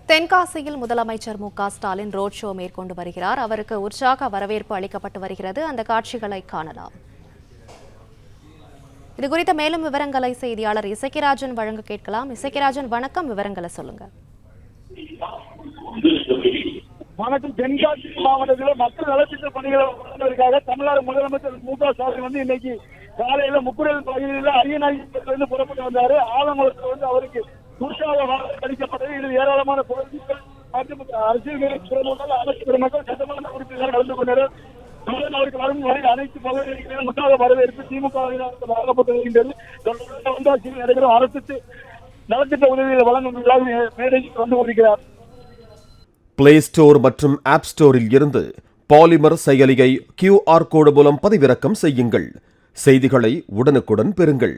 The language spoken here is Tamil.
தென்காசியில் முதலமைச்சர் மு.க.ஸ்டாலின் ரோட் ஷோ மேற்கொண்டு வருகிறார். அவருக்கு உற்சாக வரவேற்பு அளிக்கப்பட்டு வருகிறது. அந்த காட்சிகளை காணலாம். இதுகுறித்த மேலும் விவரங்களை செய்தியாளர் இசக்கிராஜன் வழங்க கேட்கலாம். இசக்கிராஜன், வணக்கம். விவரங்களை சொல்லுங்க. வணக்கம். தென்காசி மாவட்டத்தில் மக்கள் நலத்திட்ட பணிகளை வழங்குவதற்காக தமிழ்நாடு முதலமைச்சர் மு.க.ஸ்டாலின் இன்னைக்கு காலையில முக்குரல் பகுதியில் அரியநாயகத்திலிருந்து புறப்பட்டு வந்தாரு. ஆலங்குளத்தில் அவருக்கு உற்சாக வரவேற்பு அளிக்கப்பட்டது. இதில் ஏராளமான பொதுமக்கள் மற்றும் அரசியல் துறைமுகங்கள் அமைச்சர் பெருமக்கள் சட்டமன்ற உறுப்பினர்கள் கலந்து கொண்டனர். அவருக்கு வரும் வரை அனைத்து பகுதிகளிலும் உற்சாக வரவேற்பு திமுக வழங்கப்பட்டு வருகின்றது. தென்காசியில் நடைபெறும் அரசு நலத்திட்ட உதவிகளை வழங்கும் மேடைக்கு வந்து கொண்டிருக்கிறார். பிளே ஸ்டோர் மற்றும் ஆப் ஸ்டோரில் இருந்து பாலிமர் செயலியை QR கோடு மூலம் பதிவிறக்கம் செய்யுங்கள். செய்திகளை உடனுக்குடன் பெறுங்கள்.